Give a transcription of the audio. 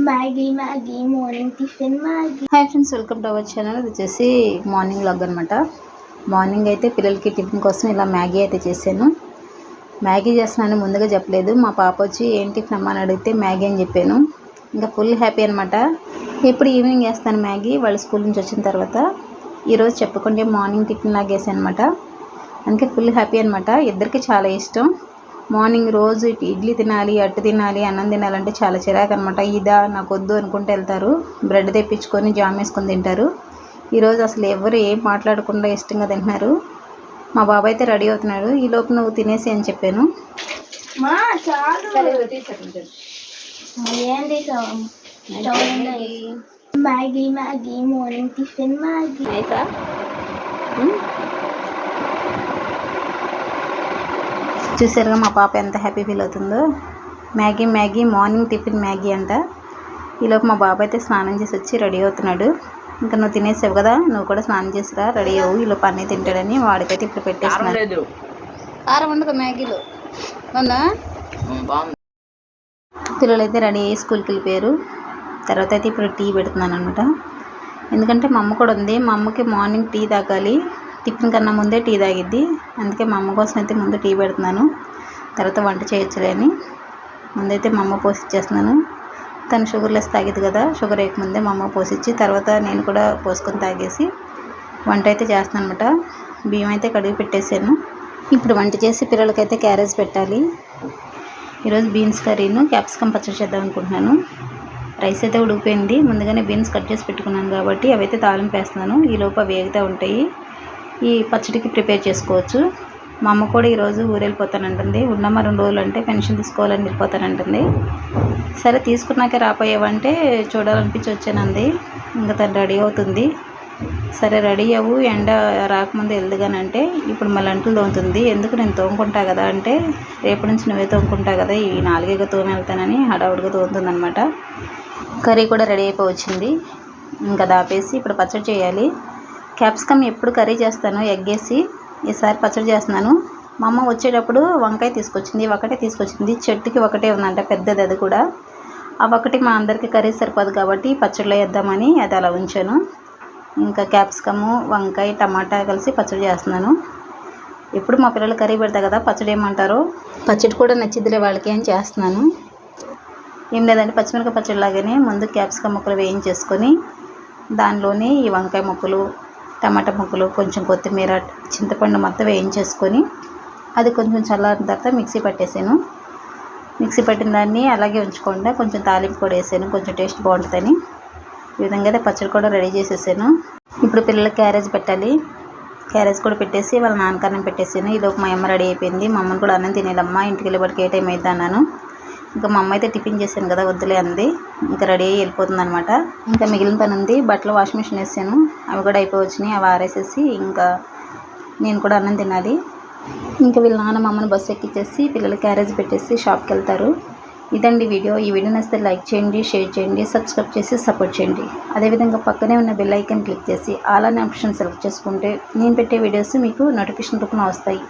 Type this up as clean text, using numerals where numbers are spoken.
Maggi Maggi morning tiffin Maggi. Hi friends, welcome to our channel. ఇది వచ్చేసి morning vlog అనమాట. Morning అయితే పిల్లలకి టిఫిన్ కోసం ఇలా మ్యాగీ అయితే చేశాను. మ్యాగీ చేస్తున్నాను ముందుగా చెప్పలేదు. మా పాప వచ్చి ఏం టిఫిన్ అమ్మ అని అడిగితే మ్యాగీ అని చెప్పాను. ఇంకా ఫుల్ హ్యాపీ అనమాట. ఎప్పుడు ఈవినింగ్ వేస్తాను మ్యాగీ వాళ్ళు స్కూల్ నుంచి వచ్చిన తర్వాత. ఈరోజు చెప్పకుండా మార్నింగ్ టిఫిన్ లాగా వేసాను అనమాట. అందుకే ఫుల్ హ్యాపీ అనమాట. ఇద్దరికి చాలా ఇష్టం. మార్నింగ్ రోజు ఇడ్లీ తినాలి, అట్టు తినాలి, అన్నం తినాలంటే చాలా చిరాకు అనమాట. ఇదా నాకు వద్దు అనుకుంటే వెళ్తారు. బ్రెడ్ తెప్పించుకొని జామ్ వేసుకొని తింటారు. ఈరోజు అసలు ఎవరు ఏం మాట్లాడకుండా ఇష్టంగా తింటున్నారు. మా బాబాయ్ అయితే రెడీ అవుతున్నాడు. ఈ లోపు నువ్వు తినేసి అని చెప్పాను. Maggi Maggi morning tiffin Maggi. చూసారుగా మా పాప ఎంత హ్యాపీ ఫీల్ అవుతుందో. Maggi Maggi morning tiffin Maggi అంట. ఈలోపు మా బాబు అయితే స్నానం చేసి వచ్చి రెడీ అవుతున్నాడు. ఇంకా నువ్వు తినేసావు కదా, నువ్వు కూడా స్నానం చేసిరా, రెడీ అవ్వు, ఈలోపు అన్నీ తింటాడని వాడికైతే ఇప్పుడు పెట్టేస్తున్నాడు. కారం ఉండదు మ్యాగీలో ఉందా. పిల్లలు అయితే రెడీ అయ్యి స్కూల్కి వెళ్ళిపోయారు. తర్వాత అయితే ఇప్పుడు టీ పెడుతున్నాను అనమాట. ఎందుకంటే మా అమ్మ కూడా ఉంది. మా అమ్మకి మార్నింగ్ టీ తాగాలి, టిఫిన్ కన్నా ముందే టీ తాగిద్ది. అందుకే మా అమ్మ కోసం అయితే ముందు టీ పెడుతున్నాను. తర్వాత వంట చేయొచ్చులే అని ముందైతే మా అమ్మ పోసిచ్చేస్తున్నాను. తను షుగర్ లెస్ తాగిద్ది కదా, షుగర్ వేయకముందే మా అమ్మ పోసిచ్చి తర్వాత నేను కూడా పోసుకొని తాగేసి వంట అయితే చేస్తున్నాను అనమాట. బియ్యం అయితే కడిగి పెట్టేసాను. ఇప్పుడు వంట చేసి పిల్లలకైతే క్యారేజ్ పెట్టాలి. ఈరోజు బీన్స్ కర్రీను క్యాప్సికమ్ పచ్చడి చేద్దాం అనుకుంటున్నాను. రైస్ అయితే ఉడికిపోయింది. ముందుగానే బీన్స్ కట్ చేసి పెట్టుకున్నాను కాబట్టి అవి అయితే తాలింపు వేస్తున్నాను. ఈలోపు అవి వేగుతూ ఉంటాయి. ఈ పచ్చడికి ప్రిపేర్ చేసుకోవచ్చు. మా అమ్మ కూడా ఈరోజు ఊరు వెళ్ళిపోతానంటుంది. ఉన్నమ్మ 2 రోజులు అంటే పెన్షన్ తీసుకోవాలని వెళ్ళిపోతానంటుంది. సరే తీసుకున్నాకే రాపోయావంటే చూడాలనిపించి వచ్చానంది. ఇంకా తను రెడీ అవుతుంది. సరే రెడీ అవ్వు, ఎండ రాకముందు వెళ్దుగానంటే ఇప్పుడు మళ్ళీ అంట్లు తోముతుంది. ఎందుకు నేను తోముకుంటా కదా అంటే రేపటి నుంచి నువ్వే తోముకుంటా కదా, ఈ 4గా తోమి వెళ్తానని హడావుడిగా తోముతుంది అనమాట. కర్రీ కూడా రెడీ అయిపోవచ్చింది. ఇంకా దాపేసి ఇప్పుడు పచ్చడి చేయాలి. క్యాప్సికమ్ ఎప్పుడు కర్రీ చేస్తాను ఎగ్ వేసి, ఈసారి పచ్చడి చేస్తున్నాను. మా అమ్మ వచ్చేటప్పుడు వంకాయ తీసుకొచ్చింది, ఒకటే తీసుకొచ్చింది. చెట్టుకి ఒకటే ఉందంట, పెద్దది. అది కూడా ఆ ఒకటి మా అందరికీ కర్రీ సరిపోదు కాబట్టి పచ్చడిలో వేద్దామని అది అలా ఉంచాను. ఇంకా క్యాప్సికము, వంకాయ, టమాటా కలిసి పచ్చడి చేస్తున్నాను. ఎప్పుడు మా పిల్లలు కర్రీ పెడతా కదా, పచ్చడి ఏమంటారో, పచ్చడి కూడా నచ్చిద్దిలే వాళ్ళకి అని చేస్తున్నాను. ఏం లేదంటే పచ్చిమిరపకాయ పచ్చడి లాగానే ముందు క్యాప్సికమ్ ముక్కలు వేయించేసుకొని దానిలోనే ఈ వంకాయ ముక్కలు, టమాటా ముక్కలు, కొంచెం కొత్తిమీర, చింతపండు మొత్తం వేయించేసుకొని అది కొంచెం చల్లారిన తర్వాత మిక్సీ పట్టేసాను. మిక్సీ పట్టిన దాన్ని అలాగే ఉంచకుండా కొంచెం తాలింపు కూడా వేసాను, కొంచెం టేస్ట్ బాగుంటుందని. ఈ విధంగా అయితే పచ్చడి కూడా రెడీ చేసేసాను. ఇప్పుడు పిల్లలకి క్యారేజ్ పెట్టాలి. క్యారేజ్ కూడా పెట్టేసి వాళ్ళ నాన్నకన్నం పెట్టేసాను. ఈలోపు మా అమ్మ రెడీ అయిపోయింది. మా అమ్మని కూడా అన్నం తినేదమ్మా, ఇంటికి వెళ్ళేప్పటికి ఏ టైం అవుతా అన్నాను. ఇంకా మా అమ్మ అయితే టిఫిన్ చేశాను కదా వద్దులే అంది. ఇంకా రెడీ అయ్యి వెళ్ళిపోతుంది అనమాట. ఇంకా మిగిలిన పని ఉంది. బట్టలు వాషింగ్ మిషన్ వేసాను, అవి కూడా అయిపోవచ్చినాయి. అవి ఆరేసేసి ఇంకా నేను కూడా అన్నం తినాలి. ఇంకా వీళ్ళ నాన్న మా అమ్మని బస్సు ఎక్కించేసి పిల్లలు క్యారేజ్ పెట్టేసి షాప్కి వెళ్తారు. ఇదండి వీడియో. ఈ వీడియో నచ్చితే లైక్ చేయండి, షేర్ చేయండి, సబ్స్క్రైబ్ చేసి సపోర్ట్ చేయండి. అదేవిధంగా పక్కనే ఉన్న బెల్ ఐకాన్ క్లిక్ చేసి ఆల్ అనే ఆప్షన్ సెలెక్ట్ చేసుకుంటే నేను పెట్టే వీడియోస్ మీకు నోటిఫికేషన్ రూపంలో వస్తాయి.